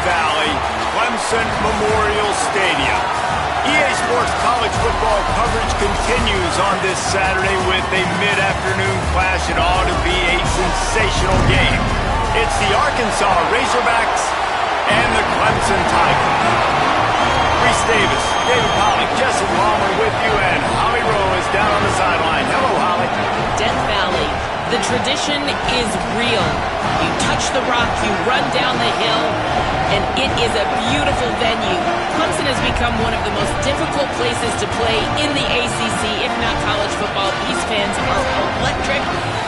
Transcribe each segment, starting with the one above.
Valley, Clemson Memorial Stadium. EA Sports college football coverage continues on this Saturday with a mid-afternoon clash. It ought to be a sensational game. It's the Arkansas Razorbacks and the Clemson Tigers. Reese Davis, David Pollack, Jesse Palmer with you, and Holly Rowe is down on the sideline. Hello, Holly. Death Valley, the tradition is real. You touch the rock, you run down the hill, and it is a beautiful venue. Clemson has become one of the most difficult places to play in the ACC, if not college football. These fans are electric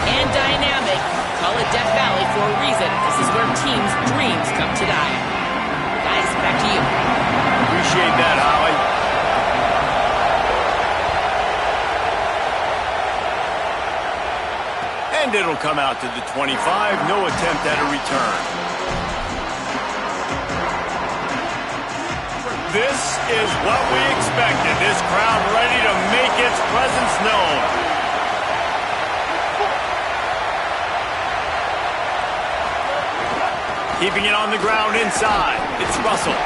and dynamic. Call it Death Valley for a reason. This is where teams' dreams come to die. Guys, back to you. Appreciate that, Holly. And it'll come out to the 25. No attempt at a return. This is what we expected. This crowd ready to make its presence known. Keeping it on the ground inside. It's Russell.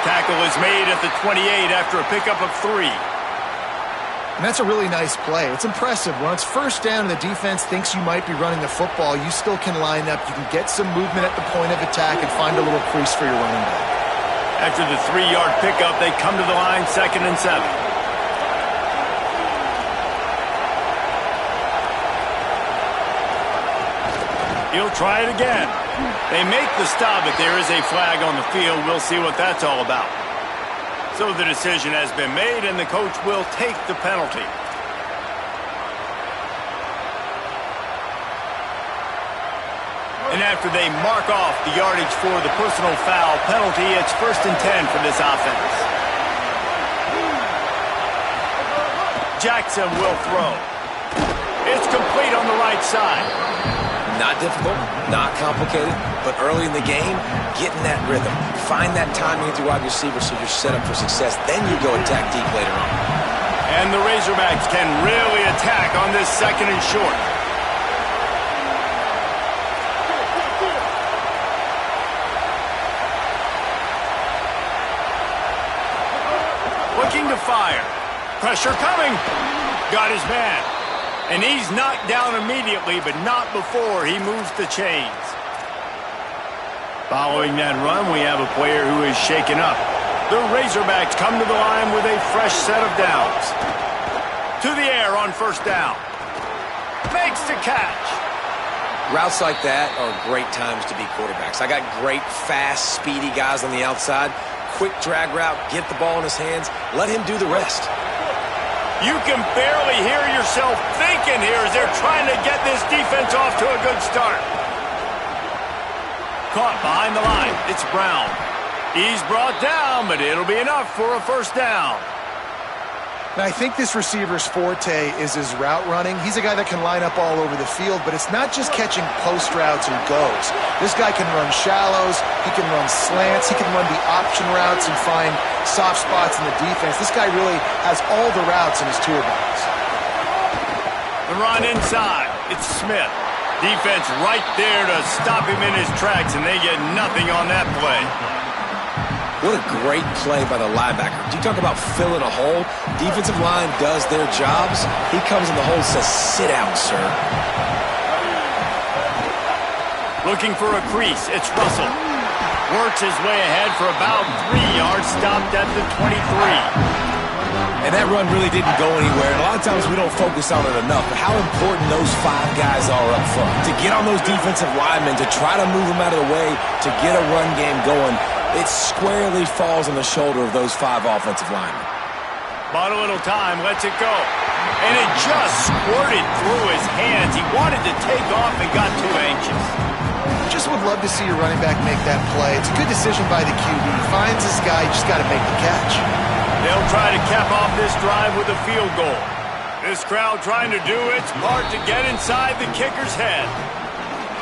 Tackle is made at the 28 after a pickup of 3. And that's a really nice play. It's impressive. When it's first down and the defense thinks you might be running the football, you still can line up. You can get some movement at the point of attack and find a little crease for your running back. After the 3-yard pickup, they come to the line 2nd and 7. He'll try it again. They make the stop, but there is a flag on the field. We'll see what that's all about. So the decision has been made, and the coach will take the penalty. And after they mark off the yardage for the personal foul penalty, it's 1st and 10 for this offense. Jackson will throw. It's complete on the right side. Not difficult, not complicated, but early in the game, get in that rhythm. Find that timing with your wide receiver so you're set up for success. Then you go attack deep later on. And the Razorbacks can really attack on this 2nd and short. Looking to fire. Pressure coming. Got his man. And he's knocked down immediately, but not before he moves the chains. Following that run, we have a player who is shaken up. The Razorbacks come to the line with a fresh set of downs. To the air on 1st down. Makes the catch. Routes like that are great times to be quarterbacks. I got great, fast, speedy guys on the outside. Quick drag route, get the ball in his hands, let him do the rest. You can barely hear yourself thinking here as they're trying to get this defense off to a good start. Caught behind the line. It's Brown. He's brought down, but it'll be enough for a 1st down. Now, I think this receiver's forte is his route running. He's a guy that can line up all over the field, but it's not just catching post routes and goes. This guy can run shallows, he can run slants, he can run the option routes and find soft spots in the defense. This guy really has all the routes in his toolbox. The run inside. It's Smith. Defense right there to stop him in his tracks, and they get nothing on that play. What a great play by the linebacker. Do you talk about filling a hole? Defensive line does their jobs. He comes in the hole and says, sit down, sir. Looking for a crease. It's Russell. Works his way ahead for about 3 yards, stopped at the 23. And that run really didn't go anywhere. And a lot of times we don't focus on it enough, but how important those 5 guys are up front. To get on those defensive linemen, to try to move them out of the way, to get a run game going, it squarely falls on the shoulder of those 5 offensive linemen. Bought a little time, lets it go. And it just squirted through his hands. He wanted to take off and got too anxious. Just would love to see your running back make that play. It's a good decision by the QB. He finds this guy, you just got to make the catch. They'll try to cap off this drive with a field goal. This crowd trying to do its part to get inside the kicker's head.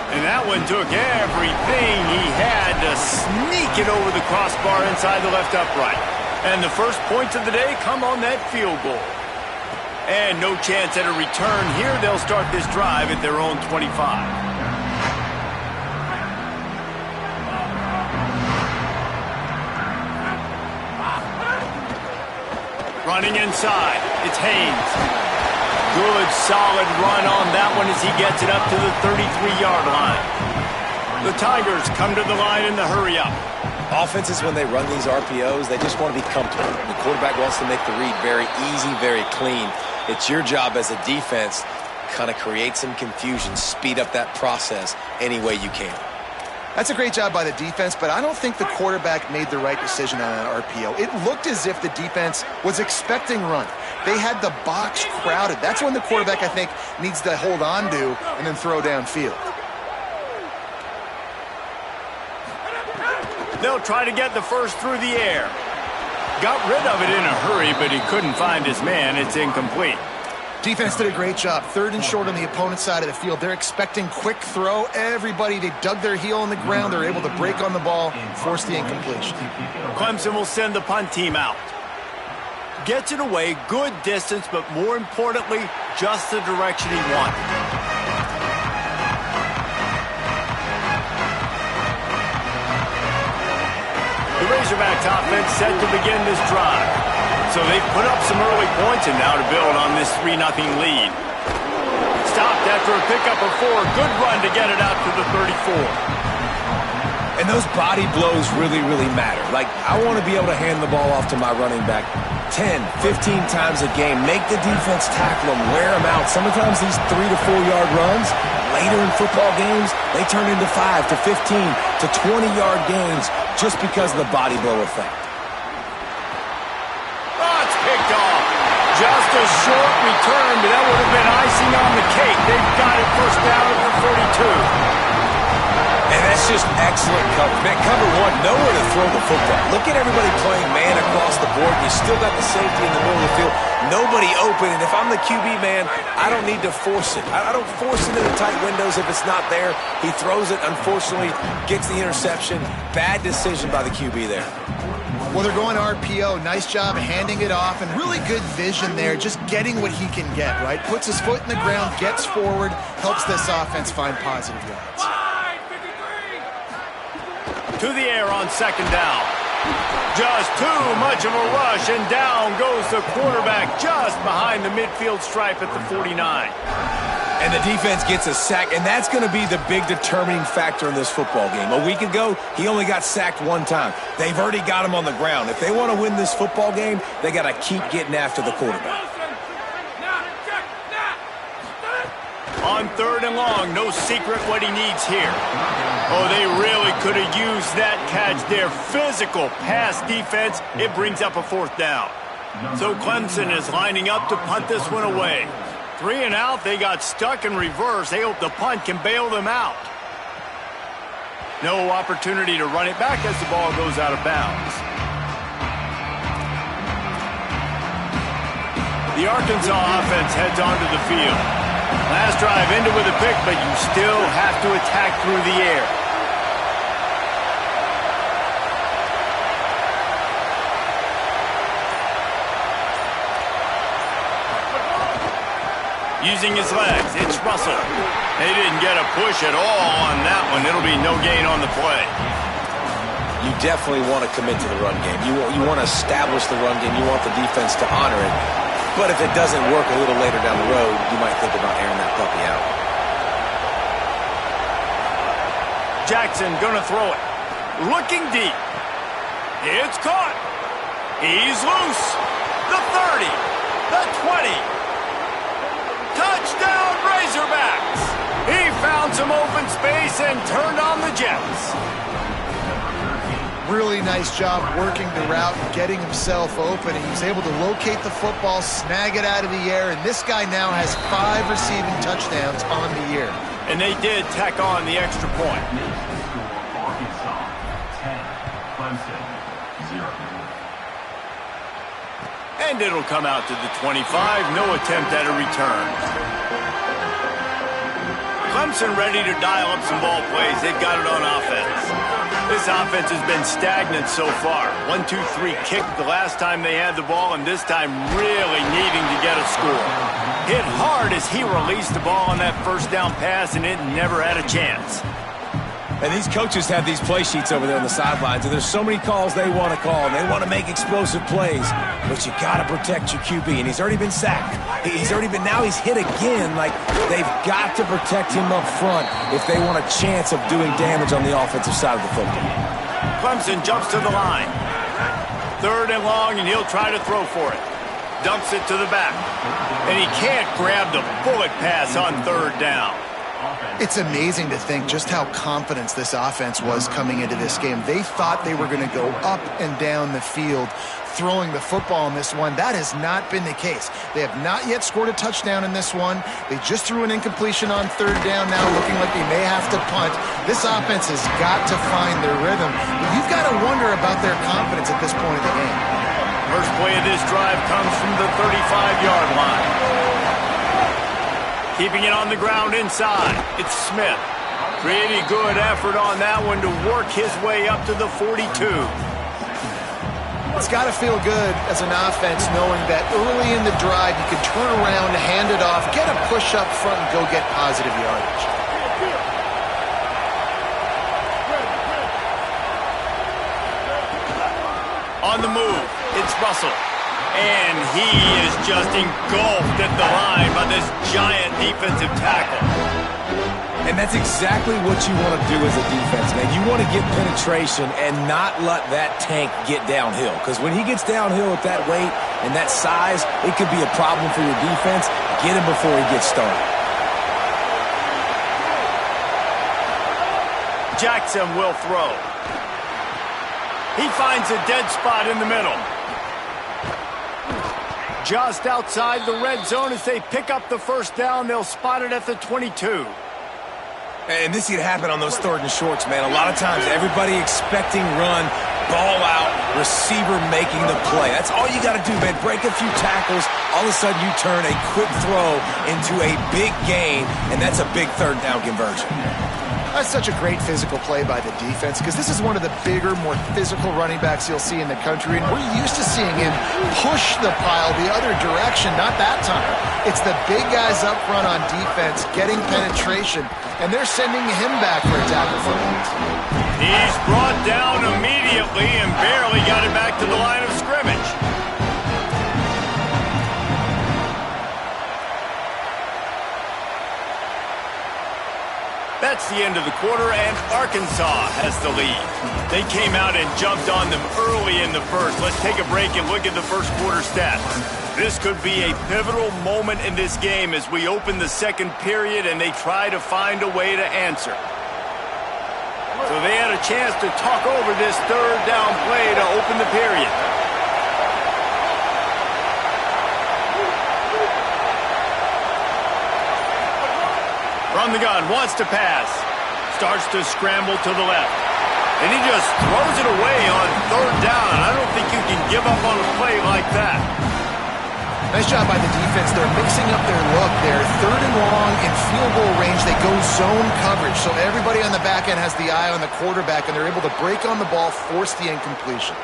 And that one took everything he had to sneak it over the crossbar inside the left upright. And the first points of the day come on that field goal. And no chance at a return here. They'll start this drive at their own 25. Running inside, it's Haynes. Good, solid run on that one as he gets it up to the 33-yard line. The Tigers come to the line in the hurry-up. Offenses, when they run these RPOs, they just want to be comfortable. The quarterback wants to make the read very easy, very clean. It's your job as a defense to kind of create some confusion, speed up that process any way you can. That's a great job by the defense, but I don't think the quarterback made the right decision on that RPO. It looked as if the defense was expecting run. They had the box crowded. That's when the quarterback, I think, needs to hold on to and then throw downfield. They'll try to get the first through the air. Got rid of it in a hurry, but he couldn't find his man. It's incomplete. Defense did a great job. 3rd and short on the opponent's side of the field. They're expecting quick throw. Everybody, they dug their heel on the ground. They're able to break on the ball, force the incompletion. Clemson will send the punt team out. Gets it away, good distance, but more importantly, just the direction he wanted. The Razorbacks offense set to begin this drive. So they've put up some early points and now to build on this 3-0 lead. Stopped after a pickup of 4. Good run to get it out to the 34. And those body blows really, really matter. Like, I want to be able to hand the ball off to my running back 10, 15 times a game. Make the defense tackle them, wear them out. Sometimes these 3 to 4 yard runs, later in football games, they turn into 5 to 15 to 20-yard gains just because of the body blow effect. Oh, it's picked off. Just a short return, but that would have been icing on the cake. They've got it first down at the 42. And that's just excellent coverage. Man, cover one, nowhere to throw the football. Look at everybody playing man across the board. You still got the safety in the middle of the field. Nobody open. And if I'm the QB, man, I don't need to force it. I don't force it into tight windows if it's not there. He throws it, unfortunately, gets the interception. Bad decision by the QB there. Well, they're going RPO. Nice job handing it off, and really good vision there, just getting what he can get, right? Puts his foot in the ground, gets forward, helps this offense find positive yards. To the air on second down. Just too much of a rush, and down goes the quarterback just behind the midfield stripe at the 49. And the defense gets a sack, and that's going to be the big determining factor in this football game. A week ago, he only got sacked one time. They've already got him on the ground. If they want to win this football game, they got to keep getting after the quarterback. On 3rd and long, no secret what he needs here. Oh, they really could have used that catch there. Physical pass defense. It brings up a 4th down. So Clemson is lining up to punt this one away. 3 and out, they got stuck in reverse. They hope the punt can bail them out. No opportunity to run it back as the ball goes out of bounds. The Arkansas offense heads onto the field. Last drive ended with a pick, but you still have to attack through the air. Using his legs, it's Russell. They didn't get a push at all on that one. It'll be no gain on the play. You definitely want to commit to the run game. You want to establish the run game. You want the defense to honor it. But if it doesn't work a little later down the road, you might think about airing that puppy out. Jackson gonna throw it. Looking deep. It's caught. He's loose. The 30. The 20. Touchdown Razorbacks. He found some open space and turned on the Jets. Really nice job working the route and getting himself open. And he was able to locate the football, snag it out of the air, and this guy now has 5 receiving touchdowns on the year. And they did tack on the extra point. And it'll come out to the 25. No attempt at a return. Clemson ready to dial up some ball plays. They've got it on offense. This offense has been stagnant so far. 1-2-3 kick the last time they had the ball, and this time really needing to get a score. Hit hard as he released the ball on that first down pass, and it never had a chance. And these coaches have these play sheets over there on the sidelines, and there's so many calls they want to call, and they want to make explosive plays, but you got to protect your QB, and he's already been sacked. Now he's hit again. Like, they've got to protect him up front if they want a chance of doing damage on the offensive side of the football. Clemson jumps to the line. 3rd and long, and he'll try to throw for it. Dumps it to the back. And he can't grab the bullet pass on 3rd down. It's amazing to think just how confident this offense was coming into this game. They thought they were going to go up and down the field throwing the football in this one. That has not been the case. They have not yet scored a touchdown in this one. They just threw an incompletion on 3rd down now, looking like they may have to punt. This offense has got to find their rhythm. But you've got to wonder about their confidence at this point of the game. First play of this drive comes from the 35-yard line. Keeping it on the ground inside. It's Smith. Pretty good effort on that one to work his way up to the 42. It's got to feel good as an offense knowing that early in the drive you can turn around, hand it off, get a push up front, and go get positive yardage. On the move, it's Russell. And he is just engulfed at the line by this giant defensive tackle. And that's exactly what you want to do as a defense, man. You want to get penetration and not let that tank get downhill. Because when he gets downhill at that weight and that size, it could be a problem for your defense. Get him before he gets started. Jackson will throw. He finds a dead spot in the middle. Just outside the red zone as they pick up the 1st down. They'll spot it at the 22. And this could happen on those 3rd and shorts, man. A lot of times, everybody expecting run, ball out, receiver making the play. That's all you got to do, man. Break a few tackles. All of a sudden, you turn a quick throw into a big gain, and that's a big 3rd down conversion. That's such a great physical play by the defense because this is one of the bigger, more physical running backs you'll see in the country, and we're used to seeing him push the pile the other direction. Not that time. It's the big guys up front on defense getting penetration, and they're sending him back for a tackle for loss. He's brought down immediately and barely got it back to the line of scrimmage. That's the end of the quarter, and Arkansas has the lead. They came out and jumped on them early in the 1st. Let's take a break and look at the 1st quarter stats. This could be a pivotal moment in this game as we open the 2nd period and they try to find a way to answer. So they had a chance to talk over this 3rd down play to open the period. From the gun, wants to pass. Starts to scramble to the left. And he just throws it away on 3rd down. I don't think you can give up on a play like that. Nice job by the defense. They're mixing up their look. They're 3rd and long in field goal range. They go zone coverage. So everybody on the back end has the eye on the quarterback, and they're able to break on the ball, force the incompletion.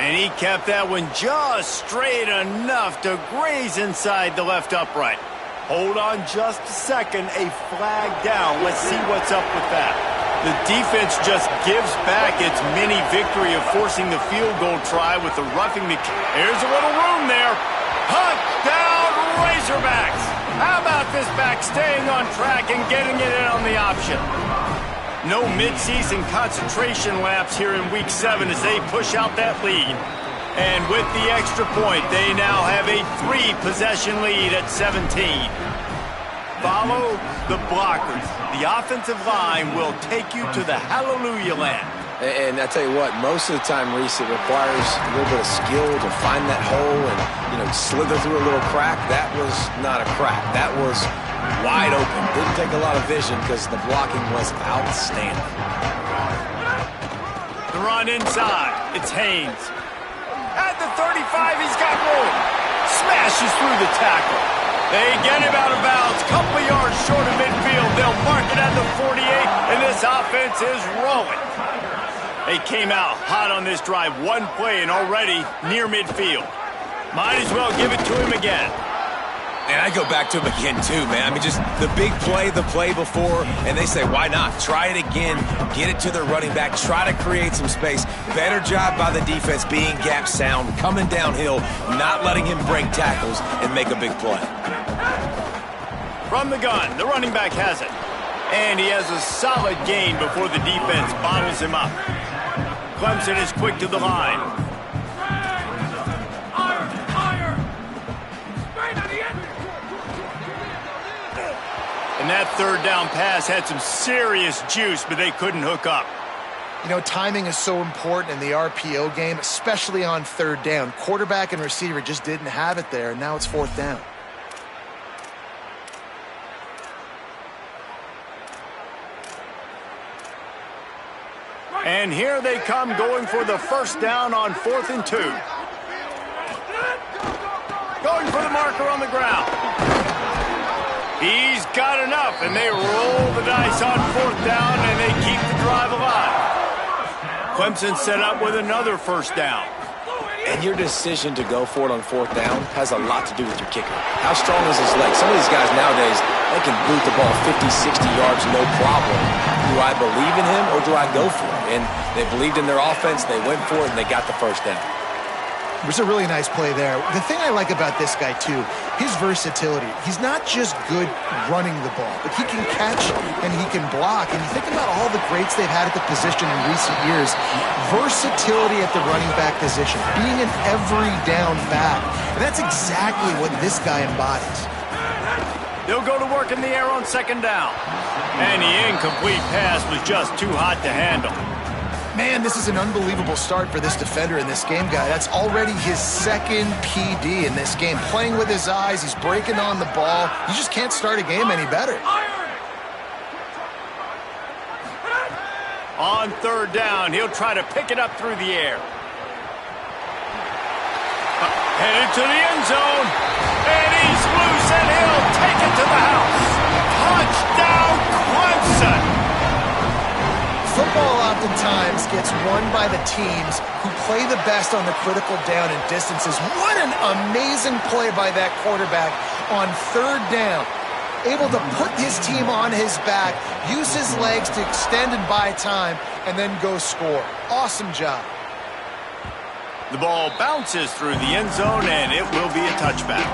And he kept that one just straight enough to graze inside the left upright. Hold on just a second. A flag down. Let's see what's up with that. The defense just gives back its mini victory of forcing the field goal try with the roughing the... There's a little room there. Touchdown Razorbacks. How about this back staying on track and getting it in on the option? No midseason concentration laps here in Week 7 as they push out that lead. And with the extra point, they now have a 3-possession lead at 17. Follow the blockers. The offensive line will take you to the hallelujah land. And I tell you what, most of the time, Reese, it requires a little bit of skill to find that hole and, slither through a little crack. That was not a crack. That was wide open. Didn't take a lot of vision because the blocking was outstanding. The run inside. It's Haynes. At the 35, he's got room. Smashes through the tackle. They get him out of bounds. Couple of yards short of midfield. They'll mark it at the 48, and this offense is rolling. They came out hot on this drive. One play and already near midfield. Might as well give it to him again. And I go back to him again, too, man. I mean, just the big play, the play before, and they say, why not? Try it again, get it to their running back, try to create some space. Better job by the defense being gap sound, coming downhill, not letting him break tackles and make a big play. From the gun, the running back has it. And he has a solid gain before the defense bottles him up. Clemson is quick to the line. And that third down pass had some serious juice, but they couldn't hook up. You know, timing is so important in the RPO game, especially on third down. Quarterback and receiver just didn't have it there, and now it's fourth down. And here they come going for the first down on 4th and 2. Going for the marker on the ground. He's got enough, and they roll the dice on 4th down, and they keep the drive alive. Clemson set up with another first down. And your decision to go for it on 4th down has a lot to do with your kicker. How strong is his leg? Some of these guys nowadays, they can boot the ball 50, 60 yards, no problem. Do I believe in him or do I go for it? And they believed in their offense, they went for it, and they got the first down. It was a really nice play there. The thing I like about this guy, too, his versatility. He's not just good running the ball, but he can catch and he can block. And you think about all the greats they've had at the position in recent years. Versatility at the running back position, being an every down back. And that's exactly what this guy embodies. They'll go to work in the air on 2nd down. And the incomplete pass was just too hot to handle. Man, this is an unbelievable start for this defender in this game, guy. That's already his 2nd PD in this game. Playing with his eyes, he's breaking on the ball. You just can't start a game any better. On 3rd down, he'll try to pick it up through the air. Headed to the end zone. And he's loose, and he'll take it to the house. Touchdown, Clemson! Football oftentimes gets won by the teams who play the best on the critical down and distances. What an amazing play by that quarterback on 3rd down. Able to put his team on his back, use his legs to extend and buy time, and then go score. Awesome job. The ball bounces through the end zone, and it will be a touchback.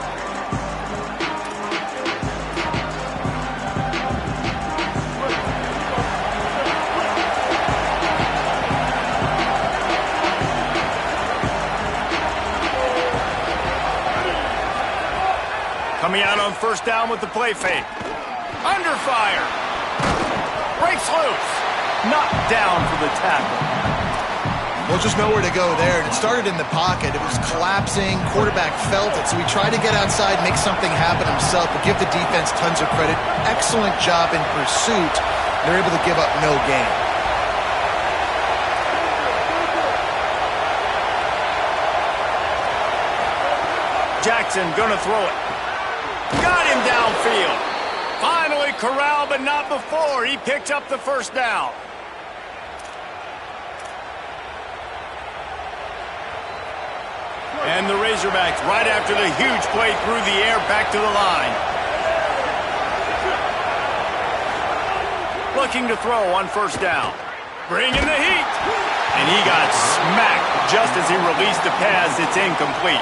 Coming out on 1st down with the play fake. Under fire. Breaks loose. Knocked down for the tackle. Well, just nowhere to go there. It started in the pocket. It was collapsing. Quarterback felt it, so he tried to get outside, make something happen himself, but give the defense tons of credit. Excellent job in pursuit. They're able to give up no gain. Jackson gonna throw it. Got him downfield. Finally corralled, but not before. He picked up the first down. And the Razorbacks, right after the huge play through the air, back to the line. Looking to throw on 1st down. Bringing the heat. And he got smacked just as he released the pass. It's incomplete.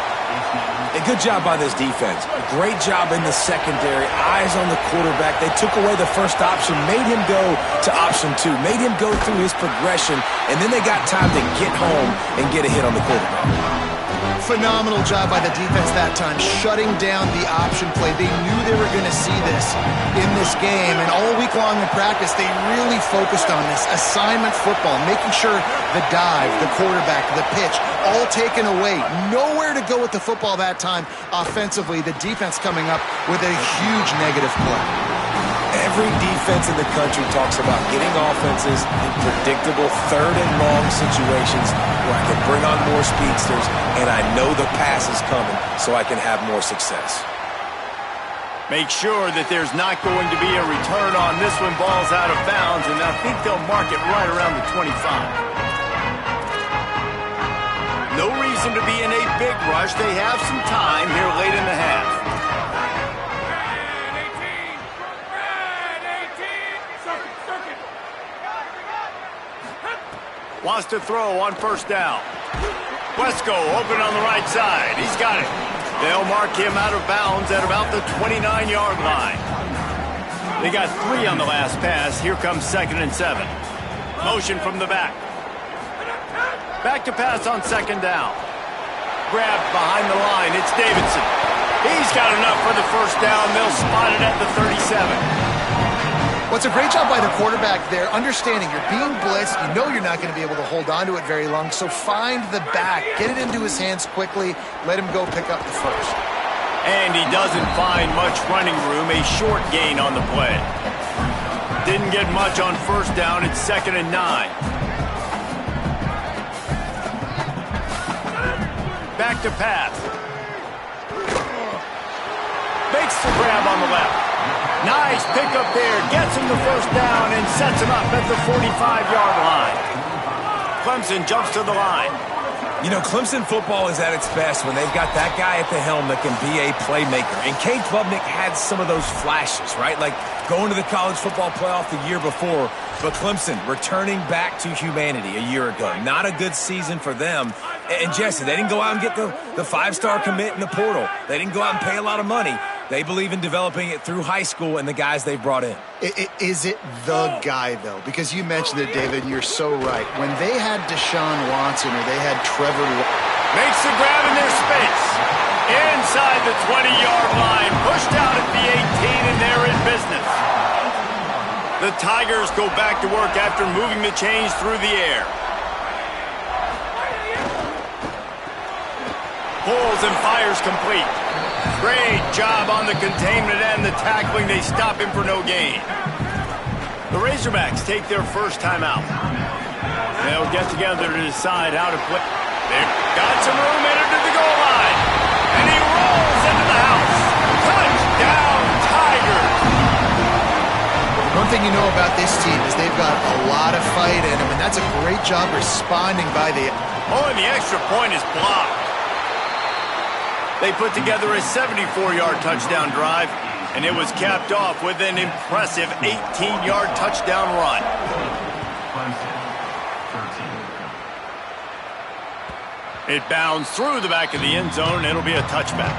A good job by this defense. Great job in the secondary. Eyes on the quarterback. They took away the first option, made him go to option 2, made him go through his progression, and then they got time to get home and get a hit on the quarterback. Phenomenal job by the defense that time, shutting down the option play. They knew they were going to see this in this game, and all week long in practice, they really focused on this assignment football, making sure the dive, the quarterback, the pitch, all taken away. Nowhere to go with the football that time offensively. The defense coming up with a huge negative play. Every defense in the country talks about getting offenses in predictable 3rd and long situations where I can bring on more speedsters and I know the pass is coming so I can have more success. Make sure that there's not going to be a return on this one. Ball's out of bounds, and I think they'll mark it right around the 25. No reason to be in a big rush. They have some time here late in the half. Wants to throw on first down. Wesco open on the right side. He's got it. They'll mark him out of bounds at about the 29-yard line. They got 3 on the last pass. Here comes 2nd and 7. Motion from the back. Back to pass on 2nd down. Grabbed behind the line. It's Davidson. He's got enough for the first down. They'll spot it at the 37. What's a great job by the quarterback there, understanding you're being blitzed, you know you're not going to be able to hold on to it very long, so find the back, get it into his hands quickly, let him go pick up the first. And he doesn't find much running room, a short gain on the play. Didn't get much on first down, it's 2nd and 9. Back to pass. Makes the grab on the left. Nice pickup there, gets him the first down and sets him up at the 45-yard line. Clemson jumps to the line. You know, Clemson football is at its best when they've got that guy at the helm that can be a playmaker. And Cade Klubnik had some of those flashes, right? Like going to the college football playoff the year before. But Clemson returning back to humanity a year ago. Not a good season for them. And Jesse, they didn't go out and get the 5-star commit in the portal. They didn't go out and pay a lot of money. They believe in developing it through high school and the guys they've brought in. Is it the guy, though? Because you mentioned it, David, and you're so right. When they had Deshaun Watson or they had Trevor... Makes the grab in their space. Inside the 20-yard line. Pushed out at the 18, and they're in business. The Tigers go back to work after moving the chains through the air. Pulls and fires complete. Great job on the containment and the tackling. They stop him for no gain. The Razorbacks take their first time out. They'll get together to decide how to play. They've got some room entered to the goal line. And he rolls into the house. Touchdown, Tigers. One thing you know about this team is they've got a lot of fight in them, and that's a great job responding by the... Oh, and the extra point is blocked. They put together a 74-yard touchdown drive, and it was capped off with an impressive 18-yard touchdown run. It bounds through the back of the end zone, and it'll be a touchback.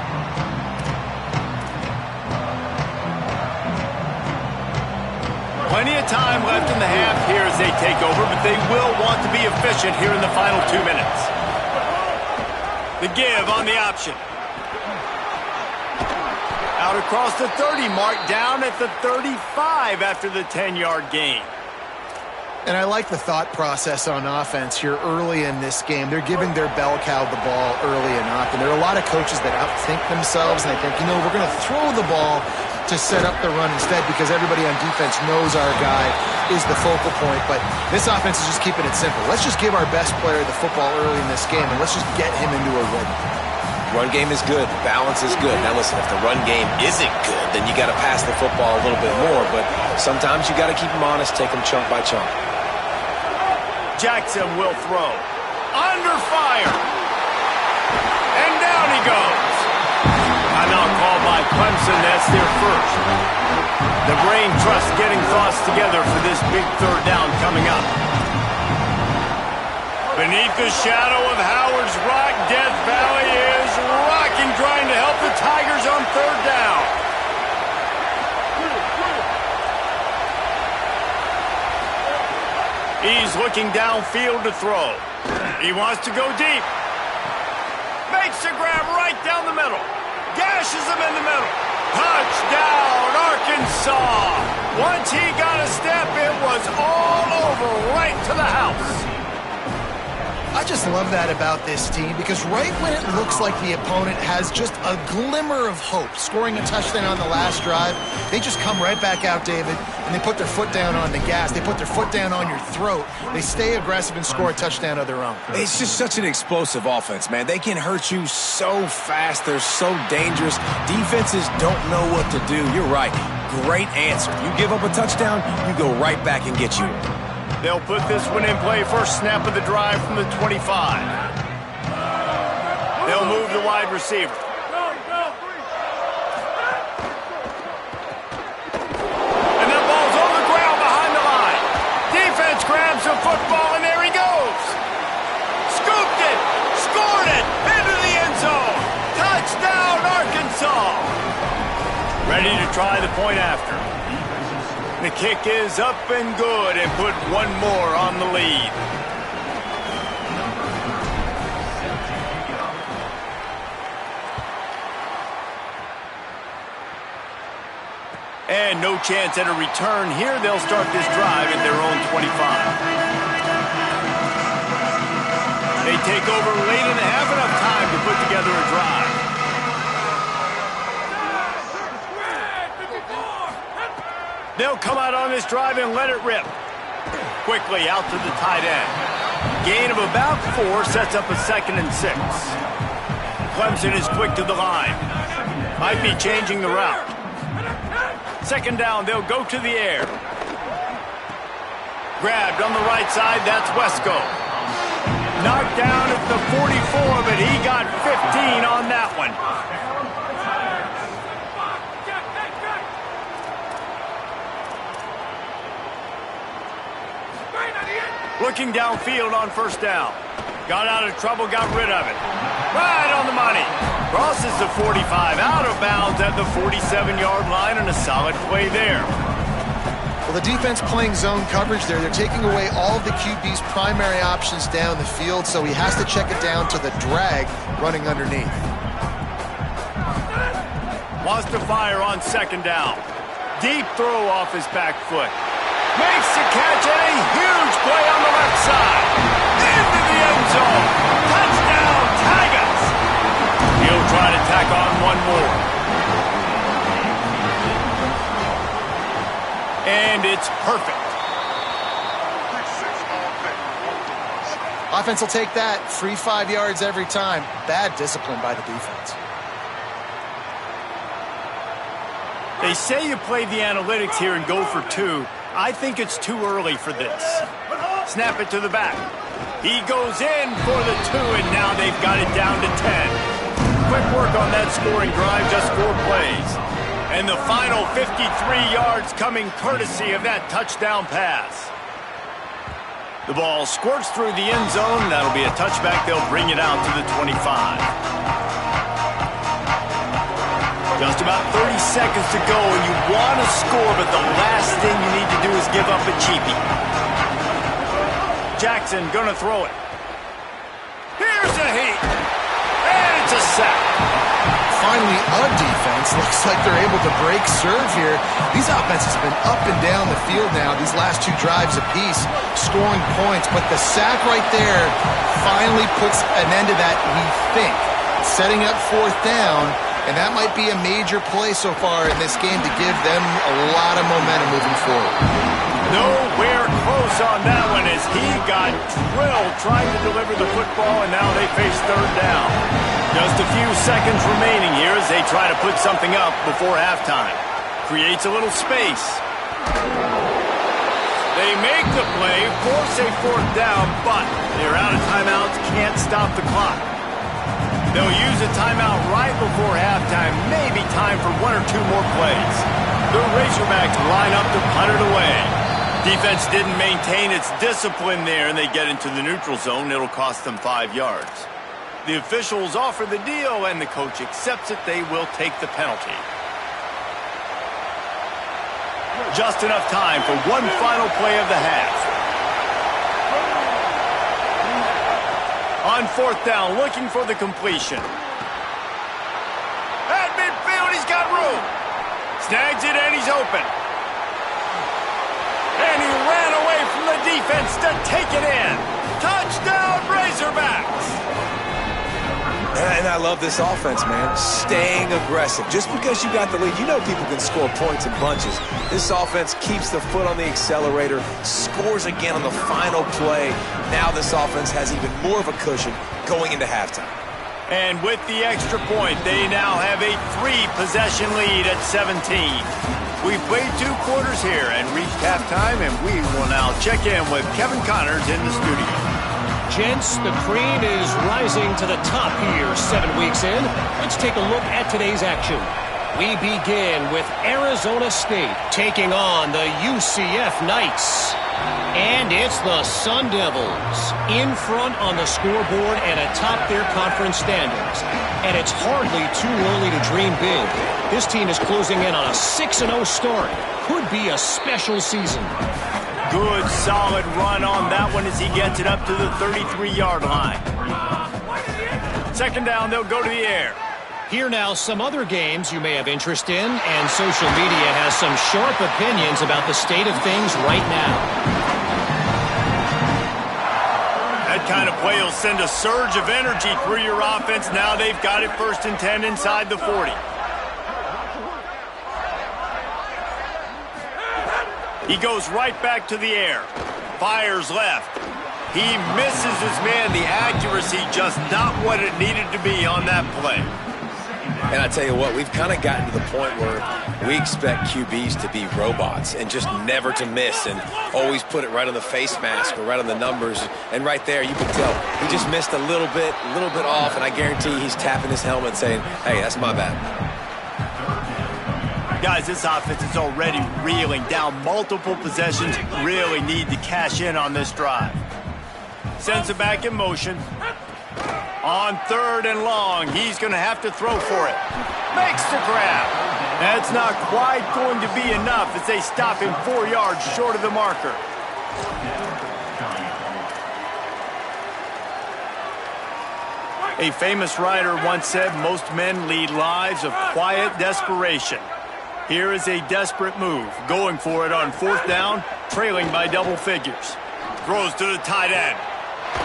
Plenty of time left in the half here as they take over, but they will want to be efficient here in the final 2 minutes. The give on the option. Out across the 30 mark, down at the 35 after the 10-yard gain. And I like the thought process on offense here early in this game. They're giving their bell cow the ball early enough. And there are a lot of coaches that outthink themselves, and they think, you know, we're going to throw the ball to set up the run instead because everybody on defense knows our guy is the focal point. But this offense is just keeping it simple. Let's just give our best player the football early in this game, and let's just get him into a rhythm. Run game is good. Balance is good. Now listen, if the run game isn't good, then you got to pass the football a little bit more. But sometimes you got to keep them honest, take them chunk by chunk. Jackson will throw. Under fire. And down he goes. Timeout called by Clemson. That's their first. The brain trust getting thoughts together for this big third down coming up. Beneath the shadow of Howard's Rock, Death Valley is rocking, trying to help the Tigers on third down. He's looking downfield to throw. He wants to go deep. Makes the grab right down the middle. Gashes him in the middle. Touchdown, Arkansas. Once he got a step, it was all over, right to the house. I just love that about this team because right when it looks like the opponent has just a glimmer of hope, scoring a touchdown on the last drive, they just come right back out, David, and they put their foot down on the gas. They put their foot down on your throat. They stay aggressive and score a touchdown of their own. It's just such an explosive offense, man. They can hurt you so fast. They're so dangerous. Defenses don't know what to do. You're right. Great answer. You give up a touchdown, you go right back and get you. They'll put this one in play. First snap of the drive from the 25. They'll move the wide receiver. And that ball's on the ground behind the line. Defense grabs the football, and there he goes. Gasol. Ready to try the point after. The kick is up and good and put one more on the lead. And no chance at a return here. They'll start this drive at their own 25. They take over late in the half, enough time to put together a drive. They'll come out on this drive and let it rip. Quickly out to the tight end. Gain of about 4 sets up a 2nd and 6. Clemson is quick to the line. Might be changing the route. 2nd down, they'll go to the air. Grabbed on the right side, that's Wesco. Knocked down at the 44, but he got 15 on that one. Looking downfield on 1st down. Got out of trouble, got rid of it. Right on the money. Crosses the 45, out of bounds at the 47-yard line, and a solid play there. Well, the defense playing zone coverage there. They're taking away all of the QB's primary options down the field, so he has to check it down to the drag running underneath. Wants to fire on 2nd down. Deep throw off his back foot. Makes the catch, and a huge play on the left side. Into the end zone. Touchdown, Tigers. He'll try to tack on one more. And it's perfect. Offense will take that. Free 5 yards every time. Bad discipline by the defense. They say you play the analytics here and go for 2. I think it's too early for this. Snap it to the back. He goes in for the 2, and now they've got it down to 10. Quick work on that scoring drive, just 4 plays. And the final 53 yards coming courtesy of that touchdown pass. The ball squirts through the end zone. That'll be a touchback. They'll bring it out to the 25. Just about 30 seconds to go, and you want to score, but the last thing you need to do is give up a cheapie. Jackson gonna throw it. Here's a heat. And it's a sack. Finally, a defense. Looks like they're able to break serve here. These offenses have been up and down the field now, these last 2 drives apiece, scoring points. But the sack right there finally puts an end to that, we think. Setting up 4th down, and that might be a major play so far in this game to give them a lot of momentum moving forward. Nowhere close on that one as he got drilled trying to deliver the football, and now they face 3rd down. Just a few seconds remaining here as they try to put something up before halftime. Creates a little space. They make the play, force a 4th down, but they're out of timeouts, can't stop the clock. They'll use a timeout right before halftime, maybe time for 1 or 2 more plays. The Razorbacks line up to punt it away. Defense didn't maintain its discipline there, and they get into the neutral zone. It'll cost them 5 yards. The officials offer the deal, and the coach accepts it. They will take the penalty. Just enough time for one final play of the half. On 4th down, looking for the completion. At midfield, he's got room. Snags it, and he's open. And he ran away from the defense to take it in. Touchdown, Razorbacks! And I love this offense, man. Staying aggressive. Just because you got the lead, you know people can score points in bunches. This offense keeps the foot on the accelerator, scores again on the final play. Now this offense has even more of a cushion going into halftime. And with the extra point, they now have a 3-possession lead at 17. We've played 2 quarters here and reached halftime, and we will now check in with Kevin Connors in the studio. Gents, the cream is rising to the top here 7 weeks in. Let's take a look at today's action. We begin with Arizona State taking on the UCF Knights. And it's the Sun Devils in front on the scoreboard and atop their conference standings. And it's hardly too early to dream big. This team is closing in on a 6-0 start. Could be a special season. Good, solid run on that one as he gets it up to the 33-yard line. Second down, they'll go to the air. Here now, some other games you may have interest in, and social media has some sharp opinions about the state of things right now. That kind of play will send a surge of energy through your offense. Now they've got it 1st and 10 inside the 40. He goes right back to the air. Fires left. He misses his man. The accuracy just not what it needed to be on that play. And I tell you what, we've kind of gotten to the point where we expect QBs to be robots and just never to miss and always put it right on the face mask or right on the numbers. And right there, you can tell he just missed a little bit off, and I guarantee he's tapping his helmet saying, hey, that's my bad. Guys, this offense is already reeling down multiple possessions. Really need to cash in on this drive. Sends it back in motion. On 3rd and long, he's going to have to throw for it. Makes the grab. That's not quite going to be enough as they stop him 4 yards short of the marker. A famous writer once said, most men lead lives of quiet desperation. Here is a desperate move, going for it on 4th down, trailing by double figures. Throws to the tight end.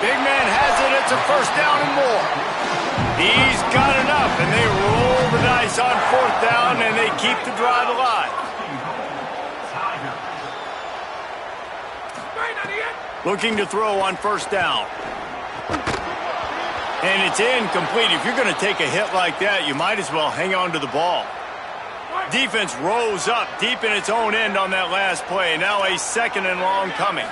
Big man has it. It's a 1st down and more. He's got enough, and they roll the dice on 4th down, and they keep the drive alive. Looking to throw on 1st down. And it's incomplete. If you're going to take a hit like that, you might as well hang on to the ball. Defense rose up deep in its own end on that last play. Now a 2nd and long coming.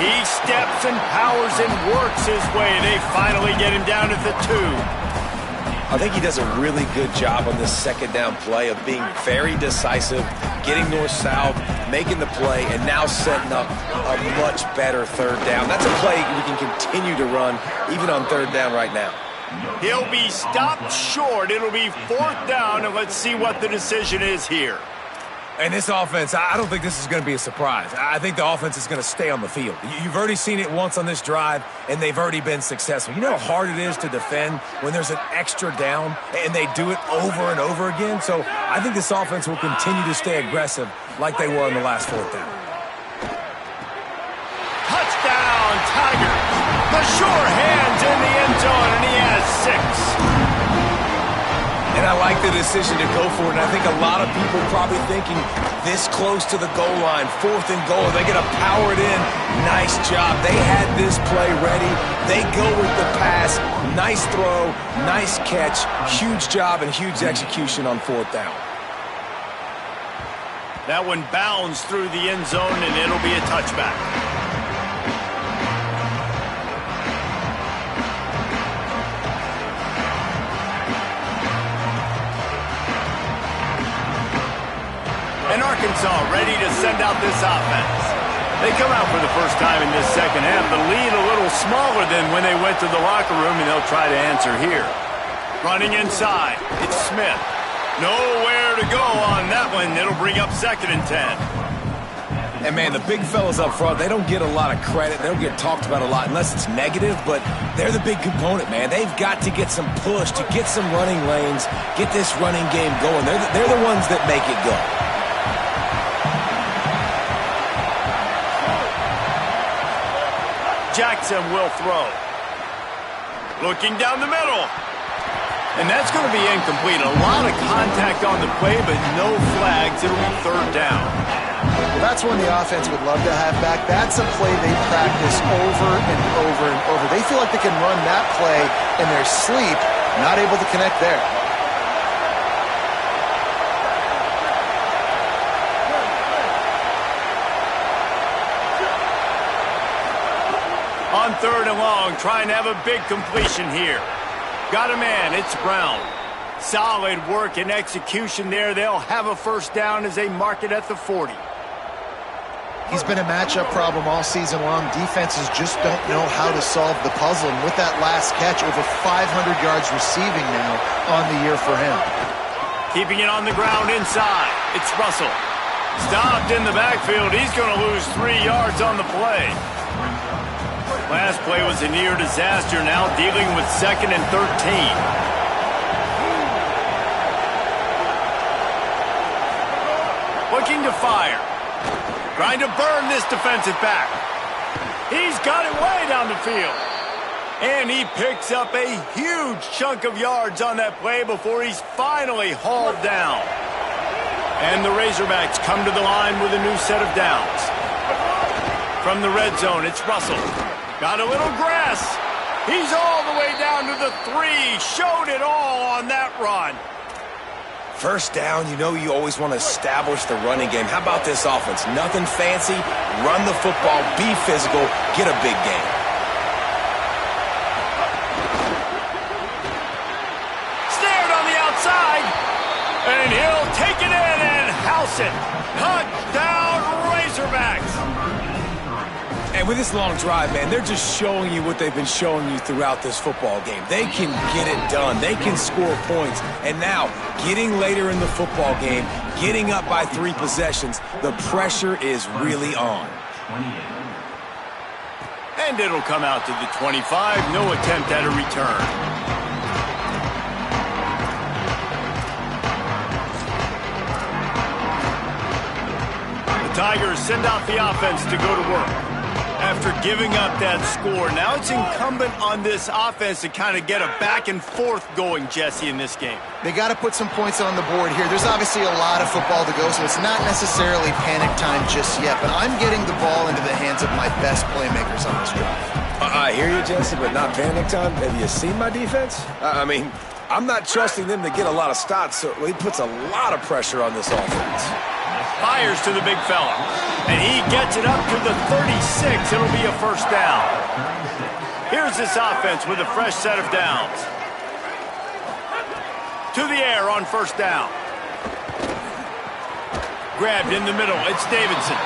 He steps and powers and works his way. They finally get him down at the 2. I think he does a really good job on this 2nd down play of being very decisive, getting north-south, making the play, and now setting up a much better 3rd down. That's a play we can continue to run even on 3rd down right now. He'll be stopped short. It'll be 4th down, and let's see what the decision is here. And this offense, I don't think this is going to be a surprise. I think the offense is going to stay on the field. You've already seen it once on this drive, and they've already been successful. You know how hard it is to defend when there's an extra down, and they do it over and over again? So I think this offense will continue to stay aggressive like they were on the last 4th down. Touchdown, Tigers. The sure hands in the end zone, and he has 6. And I like the decision to go for it. And I think a lot of people probably thinking this close to the goal line, 4th and goal, they're going to power it in. Nice job. They had this play ready. They go with the pass. Nice throw, nice catch, huge job and huge execution on 4th down. That one bounds through the end zone, and it'll be a touchback. And Arkansas ready to send out this offense. They come out for the first time in this 2nd half. The lead a little smaller than when they went to the locker room, and they'll try to answer here. Running inside, it's Smith. Nowhere to go on that one. It'll bring up 2nd and 10. And, man, the big fellas up front, they don't get a lot of credit. They don't get talked about a lot unless it's negative, but they're the big component, man. They've got to get some push, to get some running lanes, get this running game going. They're the ones that make it go. Jackson will throw. Looking down the middle. And that's going to be incomplete. A lot of contact on the play, but no flags. It'll be 3rd down. Well, that's one the offense would love to have back. That's a play they practice over and over and over. They feel like they can run that play in their sleep, not able to connect there. On 3rd and long, trying to have a big completion here. Got a man, it's Brown. Solid work and execution there. They'll have a first down as they mark it at the 40. He's been a matchup problem all season long. Defenses just don't know how to solve the puzzle. And with that last catch, over 500 yards receiving now on the year for him. Keeping it on the ground inside. It's Russell. Stopped in the backfield. He's going to lose 3 yards on the play. Last play was a near disaster. Now dealing with 2nd and 13. Looking to fire. Trying to burn this defensive back. He's got it way down the field. And he picks up a huge chunk of yards on that play before he's finally hauled down. And the Razorbacks come to the line with a new set of downs. From the red zone, it's Russell. Got a little grass. He's all the way down to the 3. Showed it all on that run. First down, you know you always want to establish the running game. How about this offense? Nothing fancy. Run the football, be physical, get a big gain. Snared on the outside. And he'll take it in and house it. Touchdown, Razorbacks. And with this long drive, man, they're just showing you what they've been showing you throughout this football game. They can get it done. They can score points. And now, getting later in the football game, getting up by 3 possessions, the pressure is really on. And it'll come out to the 25. No attempt at a return. The Tigers send out the offense to go to work. After giving up that score, now it's incumbent on this offense to kind of get a back and forth going, Jesse, in this game. They got to put some points on the board here. There's obviously a lot of football to go, so it's not necessarily panic time just yet, but I'm getting the ball into the hands of my best playmakers on this drive. I hear you, Jesse, but not panic time. Have you seen my defense? I mean, I'm not trusting them to get a lot of stops, so he puts a lot of pressure on this offense. Fires to the big fella. And he gets it up to the 36. It'll be a first down. Here's this offense with a fresh set of downs. To the air on first down. Grabbed in the middle. It's Davidson.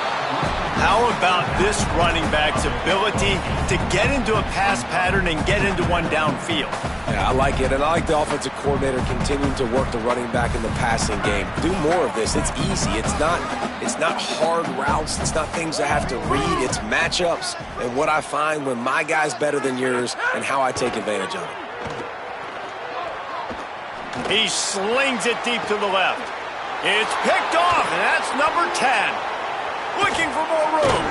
How about this running back's ability to get into a pass pattern and get into one downfield? Yeah, I like it, and I like the offensive coordinator continuing to work the running back in the passing game. Do more of this. It's easy. It's not hard routes. It's not things I have to read. It's matchups and what I find when my guy's better than yours and how I take advantage of it. He slings it deep to the left. It's picked off, and that's number 10. Looking for more room.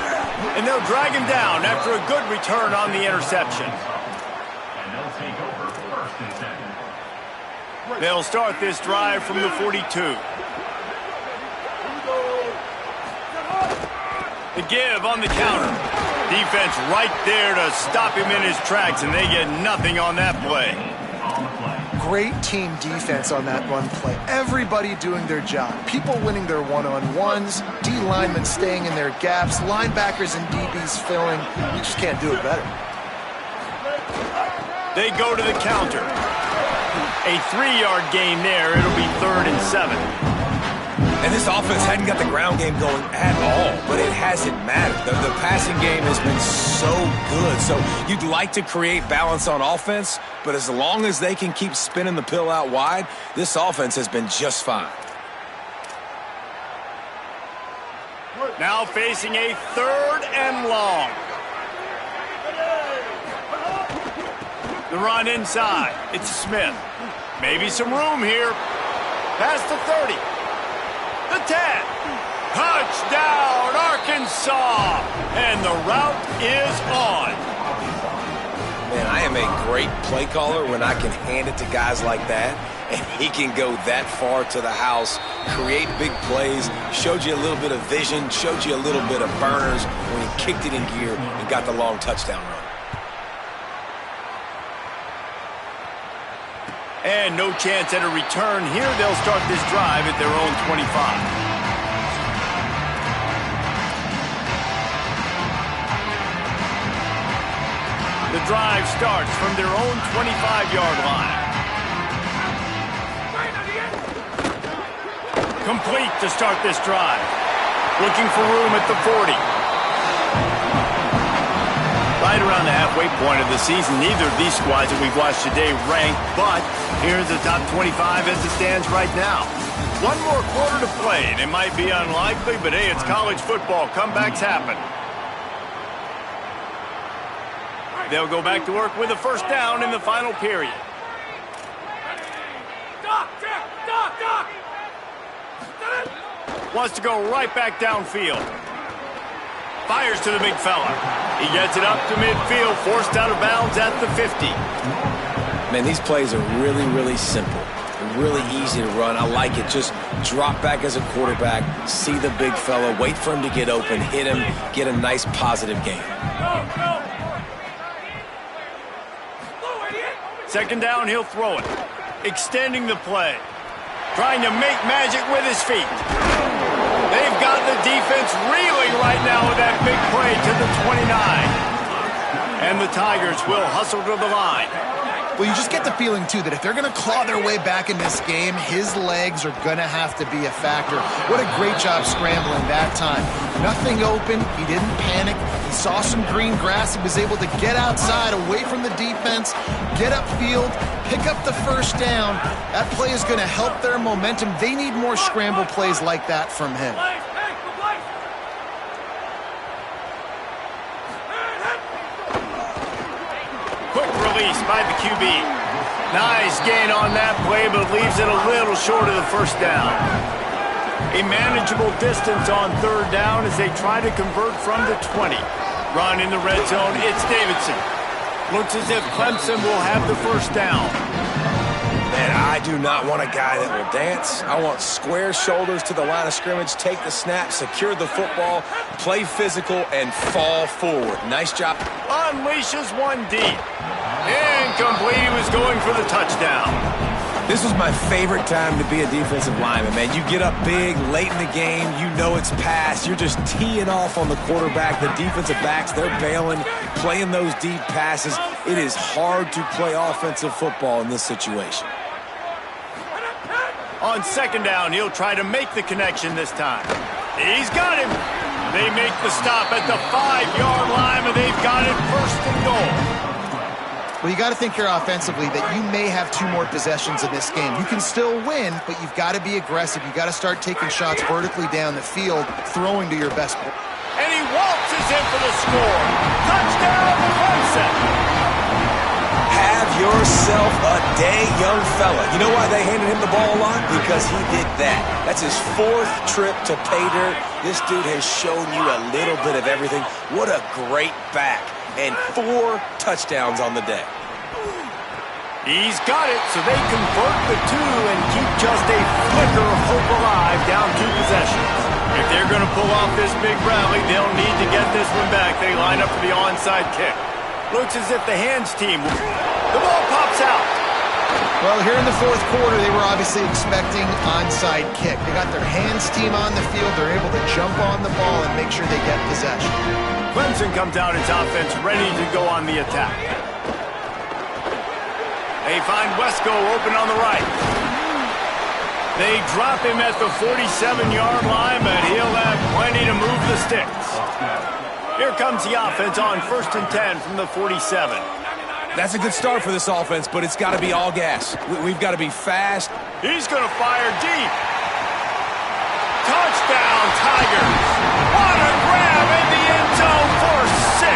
And they'll drag him down after a good return on the interception. And they'll take over first and second. They'll start this drive from the 42. The give on the counter. Defense right there to stop him in his tracks, and they get nothing on that play. Great team defense on that run play. Everybody doing their job. People winning their one-on-ones, D linemen staying in their gaps, linebackers and DBs filling. You just can't do it better. They go to the counter. A 3-yard gain there. It'll be 3rd and 7. And this offense hadn't got the ground game going at all, but it hasn't mattered. The passing game has been so good. So you'd like to create balance on offense, but as long as they can keep spinning the pill out wide, this offense has been just fine. Now facing a 3rd and long. The run inside. It's Smith. Maybe some room here. Past the 30. The 10. Touchdown, Arkansas. And the route is on. Man, I am a great play caller when I can hand it to guys like that. And he can go that far to the house, create big plays, showed you a little bit of vision, showed you a little bit of burners when he kicked it in gear and got the long touchdown run. And no chance at a return here. They'll start this drive at their own 25. The drive starts from their own 25-yard line. Complete to start this drive. Looking for room at the 40. Right around the halfway point of the season, neither of these squads that we've watched today rank, but here's the top 25 as it stands right now. One more quarter to play, and it might be unlikely, but hey, it's college football. Comebacks happen. They'll go back to work with a first down in the final period. Wants to go right back downfield. Fires to the big fella. He gets it up to midfield, forced out of bounds at the 50. Man, these plays are really, really simple. Really easy to run. I like it. Just drop back as a quarterback, see the big fella, wait for him to get open, hit him, get a nice positive gain. Second down, he'll throw it. Extending the play. Trying to make magic with his feet. They've got the defense reeling right now with that big play to the 29. And the Tigers will hustle to the line. Well, you just get the feeling, too, that if they're going to claw their way back in this game, his legs are going to have to be a factor. What a great job scrambling that time. Nothing open. He didn't panic. He saw some green grass. He was able to get outside, away from the defense, get upfield, pick up the first down. That play is going to help their momentum. They need more scramble plays like that from him. Release by the QB. Nice gain on that play, but leaves it a little short of the first down. A manageable distance on third down as they try to convert from the 20. Run in the red zone, it's Davidson. Looks as if Clemson will have the first down. Man, I do not want a guy that will dance. I want square shoulders to the line of scrimmage, take the snap, secure the football, play physical, and fall forward. Nice job. Unleashes one deep. Incomplete. He was going for the touchdown. This was my favorite time to be a defensive lineman, man. You get up big, late in the game, you know it's pass. You're just teeing off on the quarterback. The defensive backs, they're bailing, playing those deep passes. It is hard to play offensive football in this situation. On second down, he'll try to make the connection this time. He's got him. They make the stop at the 5-yard line, and they've got it first and goal. Well, you got to think here offensively that you may have 2 more possessions in this game. You can still win, but you've got to be aggressive. You've got to start taking shots vertically down the field, throwing to your best player. And he waltzes in for the score. Touchdown, Clemson. Have yourself a day, young fella. You know why they handed him the ball a lot? Because he did that. That's his 4th trip to pay dirt. This dude has shown you a little bit of everything. What a great back. And 4 touchdowns on the day. He's got it, so they convert the 2 and keep just a flicker of hope alive, down 2 possessions. If they're going to pull off this big rally, they'll need to get this one back. They line up for the onside kick. Looks as if the hands team, the ball pops out. Well, here in the 4th quarter, they were obviously expecting onside kick. They got their hands team on the field. They're able to jump on the ball and make sure they get possession. Clemson comes out its offense ready to go on the attack. They find Wesco open on the right. They drop him at the 47-yard line, but he'll have plenty to move the sticks. Here comes the offense on 1st and 10 from the 47. That's a good start for this offense, but it's got to be all gas. We've got to be fast. He's going to fire deep. Touchdown, Tigers. What a grab in the end zone for 6.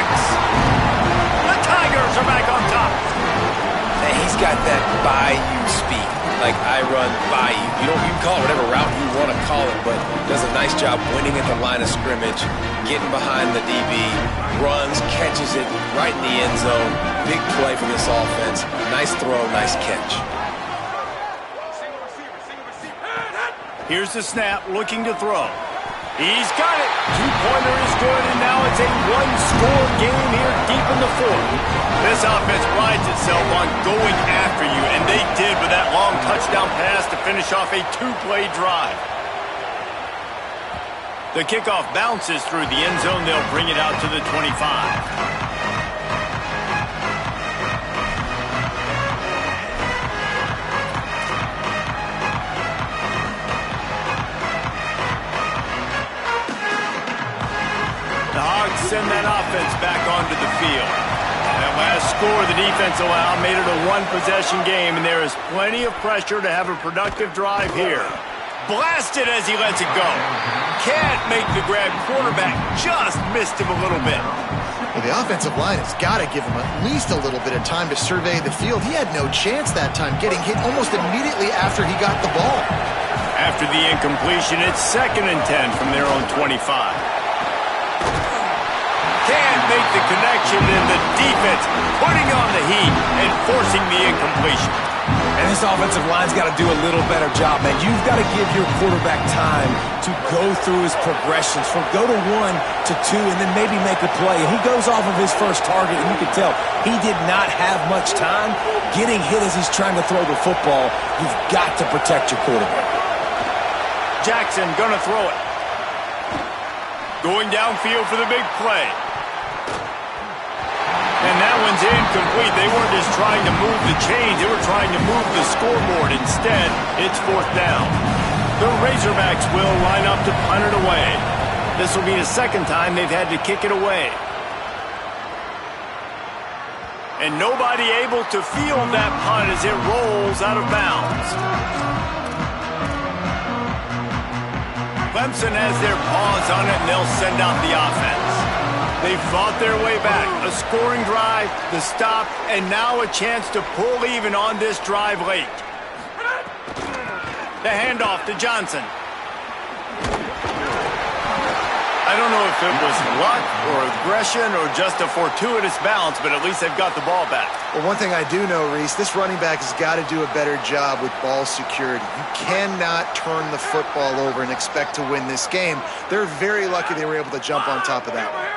The Tigers are back on top. And he's got that bayou speed. Like I run bayou. You can call it whatever route you want to call it, but does a nice job winning at the line of scrimmage, getting behind the DB, runs, catches it right in the end zone. Big play for this offense. Nice throw, nice catch. Here's the snap, looking to throw. He's got it. 2-pointer is good, and now it's a 1-score game here deep in the 4th. This offense prides itself on going after you, and they did with that long touchdown pass to finish off a 2-play drive. The kickoff bounces through the end zone. They'll bring it out to the 25. score the defense allowed made it a one-possession game, and there is plenty of pressure to have a productive drive here. Blasted as he lets it go. Can't make the grab. Quarterback just missed him a little bit. Well, the offensive line has got to give him at least a little bit of time to survey the field. He had no chance that time, getting hit almost immediately after he got the ball. After the incompletion, it's 2nd and 10 from their own 25. Can't make the connection, and the defense putting on the heat and forcing the incompletion. And this offensive line's got to do a little better job, man. You've got to give your quarterback time to go through his progressions, from go to 1 to 2, and then maybe make a play. And he goes off of his first target, and you can tell he did not have much time getting hit as he's trying to throw the football. You've got to protect your quarterback. Jackson gonna throw it. Going downfield for the big play. And that one's incomplete. They weren't just trying to move the chains. They were trying to move the scoreboard. Instead, it's 4th down. The Razorbacks will line up to punt it away. This will be the 2nd time they've had to kick it away. And nobody able to field that punt as it rolls out of bounds. Clemson has their paws on it, and they'll send out the offense. They fought their way back. A scoring drive, the stop, and now a chance to pull even on this drive late. The handoff to Johnson. I don't know if it was luck or aggression or just a fortuitous bounce, but at least they've got the ball back. Well, one thing I do know, Reese, this running back has got to do a better job with ball security. You cannot turn the football over and expect to win this game. They're very lucky they were able to jump on top of that one.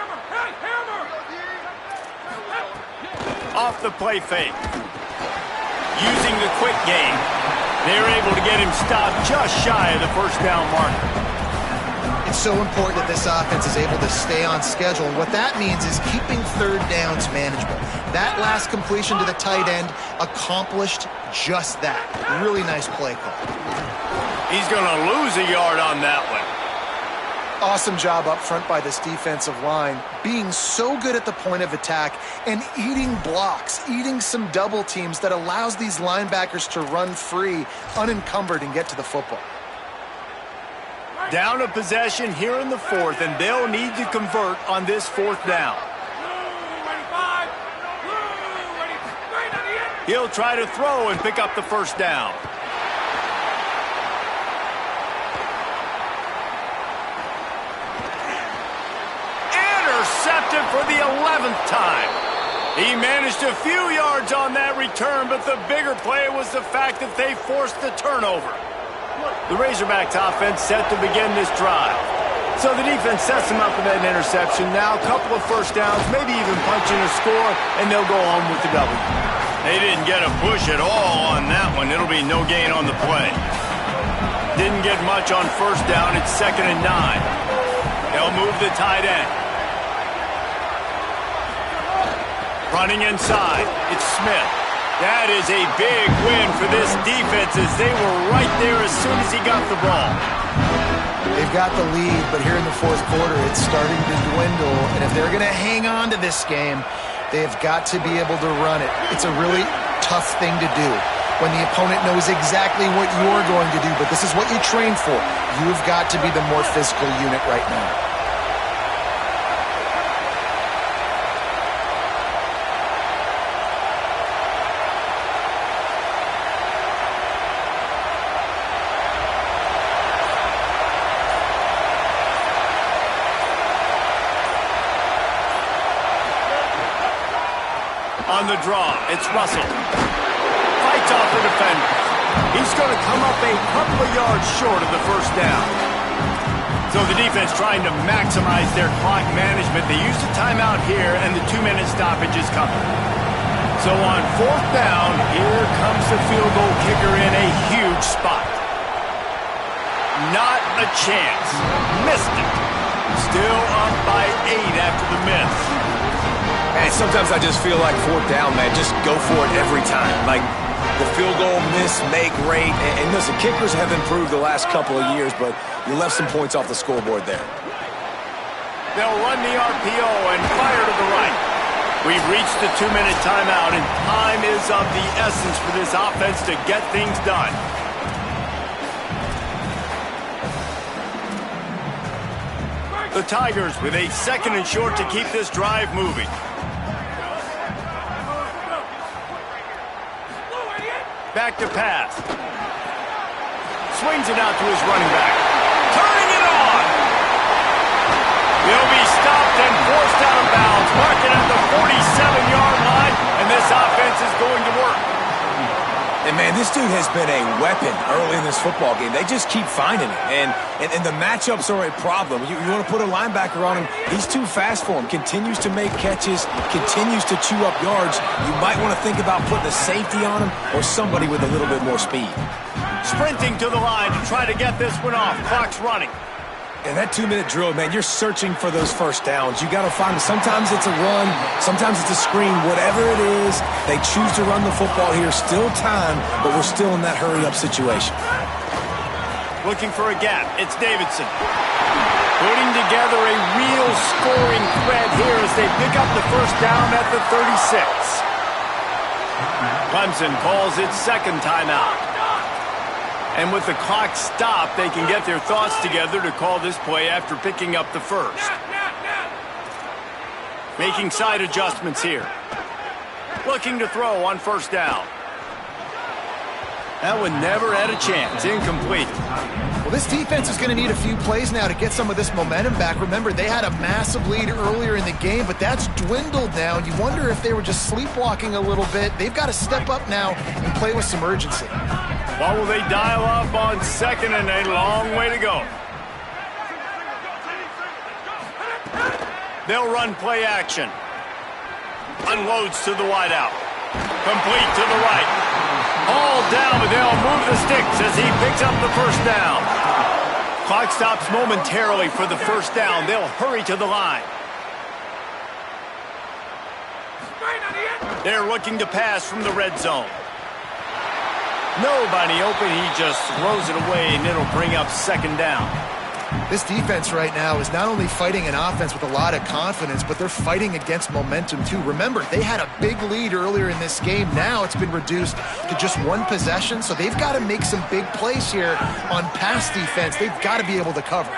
Off the play fake. Using the quick game. They're able to get him stopped just shy of the 1st down marker. It's so important that this offense is able to stay on schedule. And what that means is keeping 3rd downs manageable. That last completion to the tight end accomplished just that. Really nice play call. He's going to lose a yard on that one. Awesome job up front by this defensive line, being so good at the point of attack and eating blocks, eating some double teams that allows these linebackers to run free, unencumbered, and get to the football. Down a possession here in the 4th, and they'll need to convert on this 4th down. He'll try to throw and pick up the 1st down. Intercepted for the 11th time. He managed a few yards on that return, but the bigger play was the fact that they forced the turnover. The Razorbacks offense set to begin this drive. So the defense sets them up with that interception. Now a couple of 1st downs, maybe even punching a score, and they'll go home with the W. They didn't get a push at all on that one. It'll be no gain on the play. Didn't get much on 1st down. It's 2nd and 9. They'll move the tight end. Running inside, it's Smith. That is a big win for this defense as they were right there as soon as he got the ball. They've got the lead, but here in the 4th quarter, it's starting to dwindle. And if they're going to hang on to this game, they've got to be able to run it. It's a really tough thing to do when the opponent knows exactly what you're going to do, but this is what you train for. You've got to be the more physical unit right now. On the draw, it's Russell. Fights off the defender. He's going to come up a couple of yards short of the 1st down. So the defense trying to maximize their clock management. They used a timeout here, and the 2-minute stoppage is coming. So on 4th down, here comes the field goal kicker in a huge spot. Not a chance. Missed it. Still up by 8 after the miss. And sometimes I just feel like 4th down, man, just go for it every time. Like the field goal, miss, make, rate. And listen, kickers have improved the last couple of years, but you left some points off the scoreboard there. They'll run the RPO and fire to the right. We've reached the 2-minute timeout, and time is of the essence for this offense to get things done. The Tigers with a 2nd and short to keep this drive moving. Back to pass. Swings it out to his running back. Turning it on. He'll be stopped and forced out of bounds. Marking at the 47-yard line, and this offense is going to work. And, man, this dude has been a weapon early in this football game. They just keep finding it. And the matchups are a problem. You want to put a linebacker on him, he's too fast for him. Continues to make catches, continues to chew up yards. You might want to think about putting a safety on him or somebody with a little bit more speed. Sprinting to the line to try to get this one off. Clock's running. And that 2-minute drill, man, you're searching for those first downs. You got to find them. Sometimes it's a run, sometimes it's a screen. Whatever it is, they choose to run the football here. Still time, but we're still in that hurry-up situation. Looking for a gap. It's Davidson. Putting together a real scoring thread here as they pick up the first down at the 36. Clemson calls its 2nd timeout. And with the clock stopped, they can get their thoughts together to call this play after picking up the first. Making side adjustments here. Looking to throw on first down. That one never had a chance. Incomplete. Well, this defense is going to need a few plays now to get some of this momentum back. Remember, they had a massive lead earlier in the game, but that's dwindled now. And you wonder if they were just sleepwalking a little bit. They've got to step up now and play with some urgency. What will they dial up on 2nd and a long way to go? They'll run play action. Unloads to the wideout. Complete to the right. All down, but they'll move the sticks as he picks up the first down. Clock stops momentarily for the first down. They'll hurry to the line. They're looking to pass from the red zone. Nobody open. He just throws it away, and it'll bring up 2nd down. This defense right now is not only fighting an offense with a lot of confidence, but they're fighting against momentum too. Remember, they had a big lead earlier in this game. Now it's been reduced to just 1 possession, so they've got to make some big plays here on pass defense. They've got to be able to cover.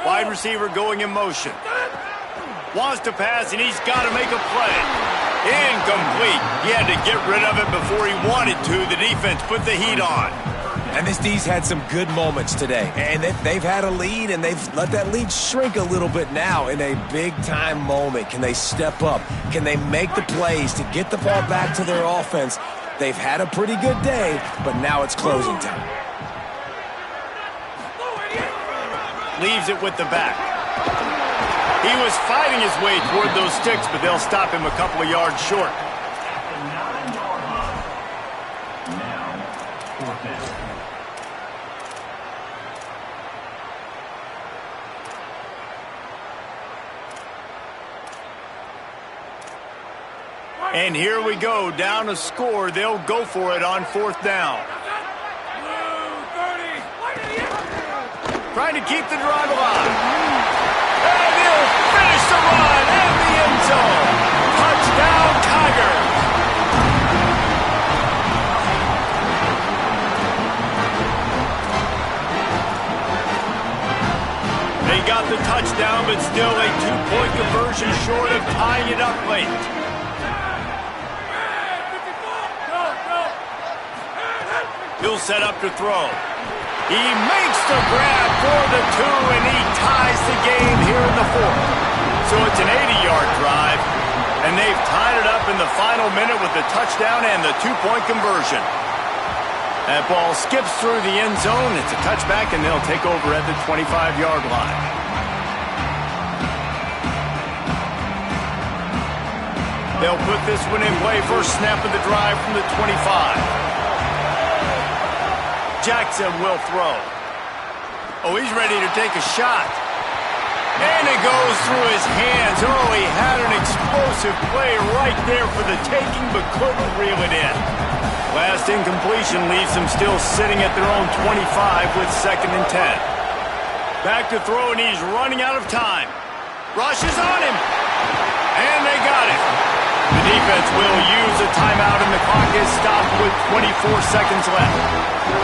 Wide receiver going in motion. Wants to pass, and he's got to make a play. Incomplete. He had to get rid of it before he wanted to. The defense put the heat on. And this D's had some good moments today. And they've had a lead, and they've let that lead shrink a little bit now in a big-time moment. Can they step up? Can they make the plays to get the ball back to their offense? They've had a pretty good day, but now it's closing time. Leaves it with the back. He was fighting his way toward those sticks, but they'll stop him a couple of yards short. And here we go, down a score. They'll go for it on 4th down. Trying to keep the drive alive. And he'll finish the run in the end zone. Touchdown, Tigers. They got the touchdown, but still a 2-point conversion short of tying it up late. He'll set up to throw. He makes the grab for the 2, and he ties the game here in the 4th. So it's an 80-yard drive, and they've tied it up in the final minute with the touchdown and the 2-point conversion. That ball skips through the end zone. It's a touchback, and they'll take over at the 25-yard line. They'll put this one in play. First snap of the drive from the 25. Jackson will throw. Oh, he's ready to take a shot. And it goes through his hands. Oh, he had an explosive play right there for the taking, but couldn't reel it in. Last incompletion leaves them still sitting at their own 25 with 2nd and 10. Back to throw, and he's running out of time. Rushes on him. And they got it. defense will use a timeout, and the clock is stopped with 24 seconds left.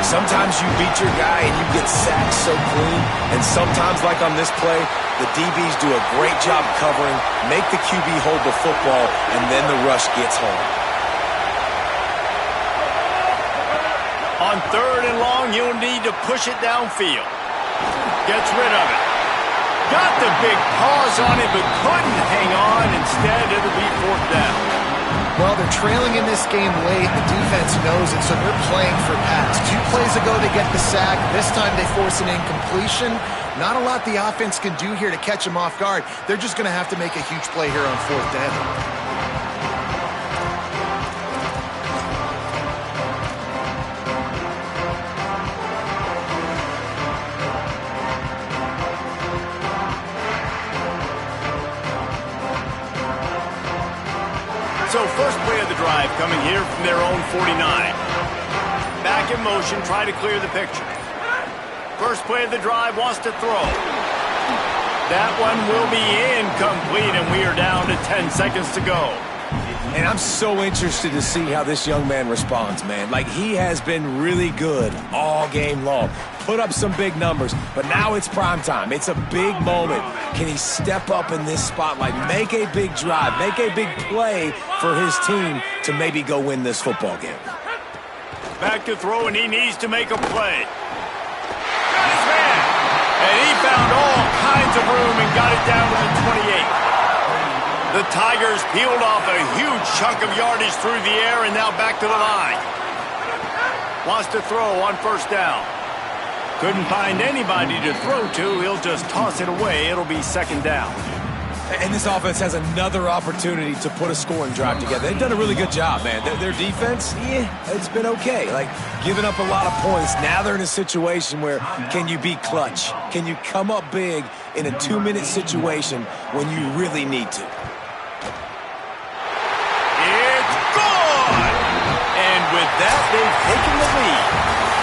Sometimes you beat your guy and you get sacked so clean, and sometimes, like on this play, the DBs do a great job covering, make the QB hold the football, and then the rush gets home. On 3rd and long, you'll need to push it downfield. Gets rid of it. Got the big paws on it, but couldn't hang on. Instead, it'll be 4th down. Well, they're trailing in this game late. The defense knows it, so they're playing for pass. 2 plays ago, they get the sack. This time, they force an incompletion. Not a lot the offense can do here to catch them off guard. They're just going to have to make a huge play here on 4th down. So first play of the drive coming here from their own 49. Back in motion, try to clear the picture. First play of the drive, wants to throw. That one will be incomplete, and we are down to 10 seconds to go. And I'm so interested to see how this young man responds, man. Like, he has been really good all game long. Put up some big numbers, but now it's prime time. It's a big moment. Can he step up in this spotlight, make a big drive, make a big play for his team to maybe go win this football game? Back to throw, and he needs to make a play. Got his man, and he found all kinds of room and got it down to the 28. The Tigers peeled off a huge chunk of yardage through the air, and now back to the line. Wants to throw on 1st down. Couldn't find anybody to throw to. He'll just toss it away. It'll be 2nd down. And this offense has another opportunity to put a scoring drive together. They've done a really good job, man. Their defense, it's been okay. Like, giving up a lot of points. Now they're in a situation where can you be clutch? Can you come up big in a 2-minute situation when you really need to? It's gone! And with that, they've taken the lead.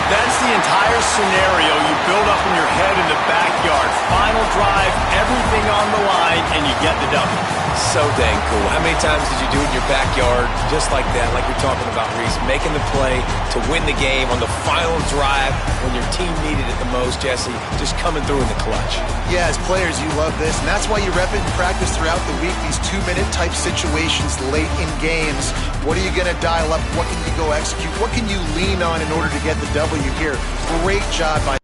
That's the entire scenario you build up in your head in the backyard. Final drive, everything on the line, and you get the W. So dang cool. How many times did you do it in your backyard just like that, like you're talking about, Reese? Making the play to win the game on the final drive when your team needed it the most, Jesse. Just coming through in the clutch. Yeah, as players, you love this, and that's why you rep it in practice throughout the week, these 2-minute type situations late in games. What are you going to dial up? What can you go execute? What can you lean on in order to get the W here? Great job by